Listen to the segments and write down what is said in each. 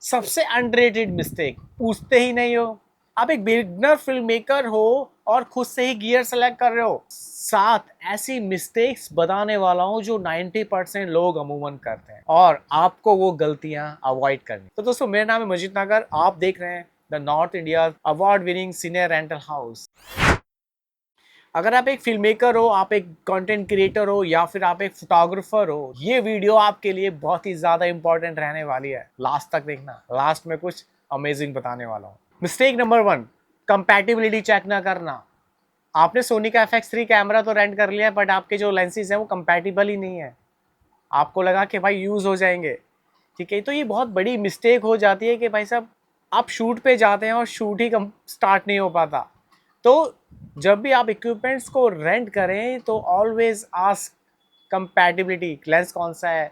सबसे underrated mistake, पूछते ही नहीं हो। आप एक बिगनर फिल्म मेकर हो और खुद से ही गियर सेलेक्ट कर रहे हो। 7 ऐसी मिस्टेक्स बताने वाला हूं जो 90% लोग अमूमन करते हैं और आपको वो गलतियां अवॉइड करनी। तो दोस्तों, मेरा नाम है मजीद नागर, आप देख रहे हैं the north India award winning senior rental house. अगर आप एक फिल्म मेकर हो, आप एक कंटेंट क्रिएटर हो या फिर आप एक फोटोग्राफर हो, ये वीडियो आपके लिए बहुत ही ज्यादा इंपॉर्टेंट रहने वाली है। लास्ट तक देखना, लास्ट में कुछ अमेजिंग बताने वाला हूँ। मिस्टेक नंबर 1, कंपैटिबिलिटी चेक ना करना। आपने सोनी का FX3 कैमरा तो रेंट कर लिया, बट आपके जो लेंसेज हैं वो कंपैटिबल ही नहीं है। आपको लगा कि भाई यूज हो जाएंगे, ठीक है। तो ये बहुत बड़ी मिस्टेक हो जाती है कि भाई साहब, आप शूट पे जाते हैं और शूट ही स्टार्ट नहीं हो पाता। तो जब भी आप इक्विपमेंट्स को रेंट करें तो ऑलवेज आस्क कंपैटिबिलिटी, लेंस कौन सा है,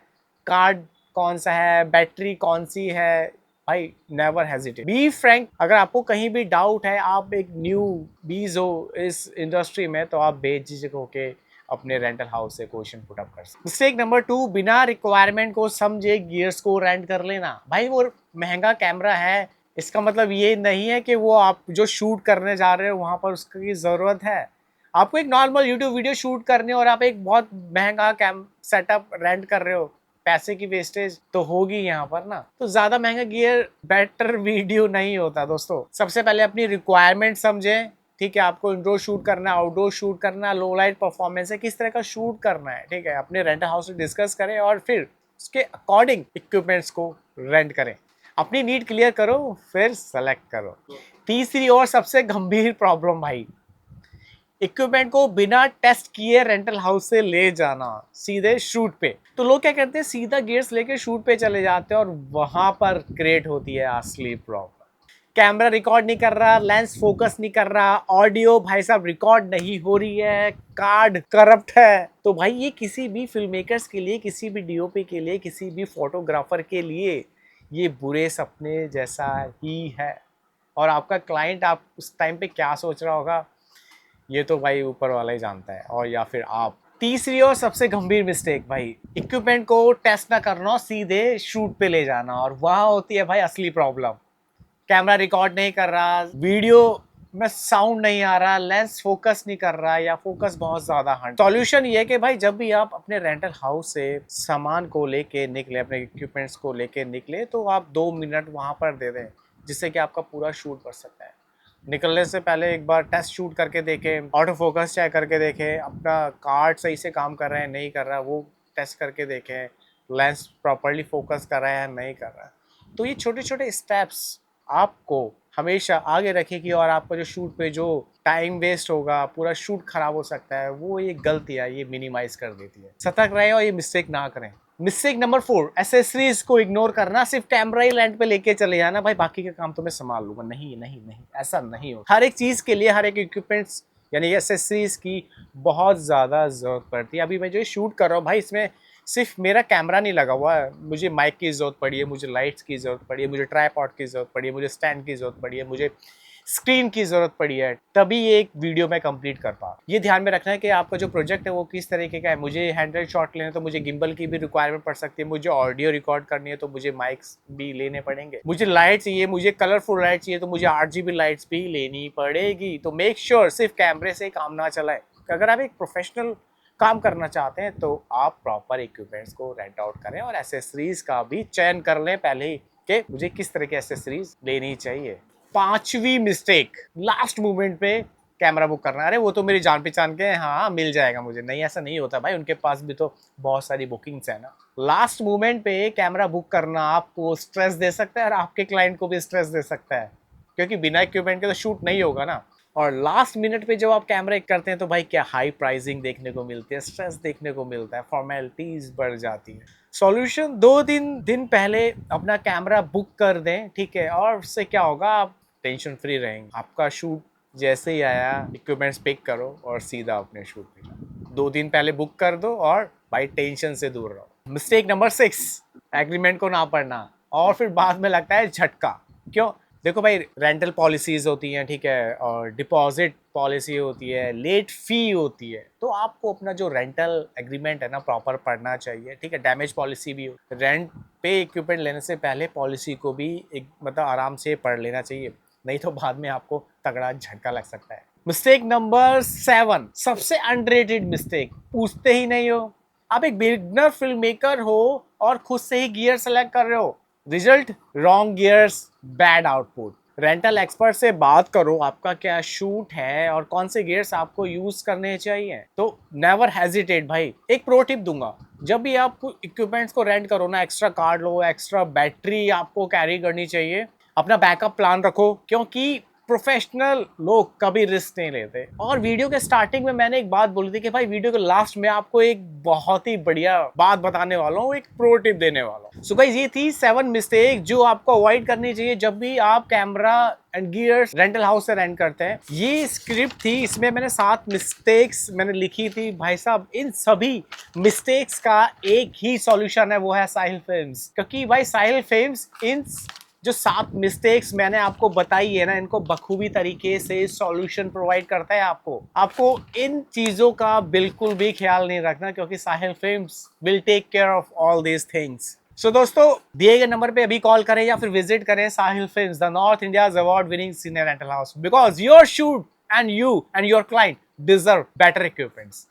कार्ड कौन सा है, बैटरी कौन सी है। भाई नेवर हेजिटेट, बी फ्रैंक। अगर आपको कहीं भी डाउट है, आप एक न्यू बीज हो इस इंडस्ट्री में, तो आप बेझिझक होके अपने रेंटल हाउस से क्वेश्चन पुट अप कर सकते। मिस्टेक नंबर 2, बिना रिक्वायरमेंट को समझे गियर्स को रेंट कर लेना। भाई वो महंगा कैमरा है, इसका मतलब ये नहीं है कि वो आप जो शूट करने जा रहे हो वहां पर उसकी जरूरत है। आपको एक नॉर्मल यूट्यूब वीडियो शूट करने और आप एक बहुत महंगा कैम सेटअप रेंट कर रहे हो, पैसे की वेस्टेज तो होगी यहाँ पर ना। तो ज्यादा महंगा गियर बेटर वीडियो नहीं होता दोस्तों। सबसे पहले अपनी रिक्वायरमेंट समझें, ठीक है। आपको इंडोर शूट करना है, आउटडोर शूट करना है, लो लाइट परफॉर्मेंस है, किस तरह का शूट करना है, ठीक है। अपने रेंटल हाउस से डिस्कस करें और फिर उसके अकॉर्डिंग इक्विपमेंट्स को रेंट करें। अपनी नीड क्लियर करो, फिर सेलेक्ट करो। तीसरी और सबसे गंभीर प्रॉब्लम भाई, इक्विपमेंट को बिना टेस्ट किए रेंटल हाउस से ले जाना सीधे शूट पे। तो लोग क्या करते हैं, सीधा गियर्स लेके शूट पे चले जाते हैं और वहां पर क्रिएट होती है असली प्रॉब्लम। कैमरा रिकॉर्ड नहीं कर रहा, लेंस फोकस नहीं कर रहा, ऑडियो भाई साहब रिकॉर्ड नहीं हो रही है, कार्ड करप्ट है। तो भाई ये किसी भी फिल्म मेकर्स के लिए, किसी भी DOP के लिए, किसी भी फोटोग्राफर के लिए ये बुरे सपने जैसा ही है। और आपका क्लाइंट आप उस टाइम पे क्या सोच रहा होगा, ये तो भाई ऊपर वाला ही जानता है, और या फिर आप। तीसरी और सबसे गंभीर मिस्टेक भाई, इक्विपमेंट को टेस्ट ना करना, सीधे शूट पे ले जाना, और वहां होती है भाई असली प्रॉब्लम। कैमरा रिकॉर्ड नहीं कर रहा, वीडियो में साउंड नहीं आ रहा, लेंस फोकस नहीं कर रहा, या फोकस बहुत ज्यादा हट। सॉल्यूशन ये है कि भाई जब भी आप अपने रेंटल हाउस से सामान को लेके निकले, अपने इक्विपमेंट्स को लेके निकले, तो आप 2 मिनट वहां पर दे दें, जिससे कि आपका पूरा शूट बच सकता है। निकलने से पहले एक बार टेस्ट शूट करके देखें, ऑटो फोकस चेक करके देखें, अपना कार्ड सही से काम कर रहा है नहीं कर रहा है वो टेस्ट करके देखें, लेंस प्रॉपरली फोकस कर रहा है नहीं कर रहा है। तो ये छोटे छोटे स्टेप्स आपको हमेशा आगे रखेगी, और आपका जो शूट पे जो टाइम वेस्ट होगा, पूरा शूट खराब हो सकता है, वो ये गलतियाँ ये मिनिमाइज कर देती है। सतर्क रहें और ये मिस्टेक ना करें। मिस्टेक नंबर 4, एसेसरीज को इग्नोर करना, सिर्फ कैमरा ही रेंट पे लेके चले जाना, भाई बाकी का काम तो मैं संभाल लूंगा। नहीं नहीं नहीं, ऐसा नहीं हो। हर एक चीज के लिए, हर एक इक्विपमेंट्स यानी एसेसरीज की बहुत ज्यादा जरूरत पड़ती है। अभी मैं जो शूट कर रहा हूँ भाई, इसमें सिर्फ मेरा कैमरा नहीं लगा हुआ है, मुझे माइक की जरूरत पड़ी है, मुझे लाइट्स की जरूरत पड़ी है, मुझे ट्राइपॉड की जरूरत पड़ी है, मुझे स्टैंड की जरूरत पड़ी है, मुझे स्क्रीन की जरूरत पड़ी है, तभी ये एक वीडियो मैं कंप्लीट कर पा। ये ध्यान में रखना है कि आपका जो प्रोजेक्ट है वो किस तरीके का है। मुझे हैंडहेल्ड शॉट लेना है तो मुझे गिम्बल की भी रिक्वायरमेंट पड़ सकती है, मुझे ऑडियो रिकॉर्ड करनी है तो मुझे माइक्स भी लेने पड़ेंगे, मुझे लाइट चाहिए, मुझे कलरफुल लाइट चाहिए तो मुझे 8GB लाइट्स भी लेनी पड़ेगी। तो मेक श्योर सिर्फ कैमरे से काम ना चलाए। अगर आप एक प्रोफेशनल काम करना चाहते हैं तो आप प्रॉपर इक्विपमेंट्स को रेंट आउट करें, और एसेसरीज का भी चयन कर लें पहले ही कि मुझे किस तरह की एसेसरीज लेनी चाहिए। 5वीं मिस्टेक, लास्ट मोमेंट पे कैमरा बुक करना। अरे वो तो मेरी जान पहचान के, हाँ मिल जाएगा मुझे। नहीं, ऐसा नहीं होता भाई, उनके पास भी तो बहुत सारी बुकिंग्स है ना। लास्ट मोमेंट पे कैमरा बुक करना आपको स्ट्रेस दे सकता है और आपके क्लाइंट को भी स्ट्रेस दे सकता है, क्योंकि बिना इक्विपमेंट के तो शूट नहीं होगा ना। और लास्ट मिनट पे जब आप कैमरा करते हैं तो भाई क्या हाई प्राइसिंग देखने को मिलती है, स्ट्रेस देखने को मिलता है, फॉर्मेलिटीज बढ़ जाती है। सॉल्यूशन, 2 दिन पहले अपना कैमरा बुक कर दें, ठीक है। और उससे क्या होगा, आप टेंशन फ्री रहेंगे। आपका शूट जैसे ही आया, इक्विपमेंट्स पिक करो और सीधा अपने शूट पे जाओ। 2 दिन पहले बुक कर दो और भाई टेंशन से दूर रहो। मिस्टेक नंबर 6, एग्रीमेंट को ना पढ़ना और फिर बाद में लगता है झटका। क्यों? देखो भाई, रेंटल पॉलिसीज होती हैं, ठीक है, और डिपॉजिट पॉलिसी होती है, लेट फी होती है, तो आपको अपना जो रेंटल एग्रीमेंट है ना प्रॉपर पढ़ना चाहिए, ठीक है। डैमेज पॉलिसी भी हो, रेंट पे इक्विपमेंट लेने से पहले पॉलिसी को भी एक मतलब आराम से पढ़ लेना चाहिए, नहीं तो बाद में आपको तगड़ा झटका लग सकता है। मिस्टेक नंबर 7, सबसे अंडररेटेड मिस्टेक, पूछते ही नहीं हो। आप एक बिगनर फिल्म मेकर हो और खुद से ही गियर सेलेक्ट कर रहे हो, result wrong gears, bad output. Rental expert से बात करो आपका क्या शूट है और कौन से गियर्स आपको यूज करने चाहिए। तो नेवर हेजिटेट भाई। एक प्रो टिप दूंगा, जब भी आप इक्विपमेंट्स को रेंट करो ना, एक्स्ट्रा कार्ड लो, एक्स्ट्रा बैटरी आपको कैरी करनी चाहिए, अपना बैकअप प्लान रखो, क्योंकि प्रोफेशनल लोग कभी रिस्क नहीं लेते। और वीडियो के स्टार्टिंग में मैंने एक बात बोली थी कि भाई वीडियो के लास्ट में आपको एक बहुत ही बढ़िया बात बताने वाला हूँ, एक प्रो टिप देने वाला हूँ। सो गाइस, ये थी 7 मिस्टेक जो आपको अवॉइड करनी चाहिए जब भी आप camera and gears rental house से रेंट करते हैं। ये स्क्रिप्ट थी, इसमें मैंने 7 मिस्टेक्स मैंने लिखी थी भाई साहब। इन सभी मिस्टेक्स का एक ही सॉल्यूशन है, वो है साहिल फिल्म्स। क्योंकि भाई साहिल फिल्म्स इन जो 7 मिस्टेक्स मैंने आपको बताई है ना, इनको बखूबी तरीके से सॉल्यूशन प्रोवाइड करता है आपको इन चीजों का बिल्कुल भी ख्याल नहीं रखना, क्योंकि Sahil films will take care of all these things. So दोस्तों, दिए गए नंबर पे अभी कॉल करें या फिर विजिट करें Sahil films, the north India's award winning senior rental house, because your shoot and you and your client deserve better equipments.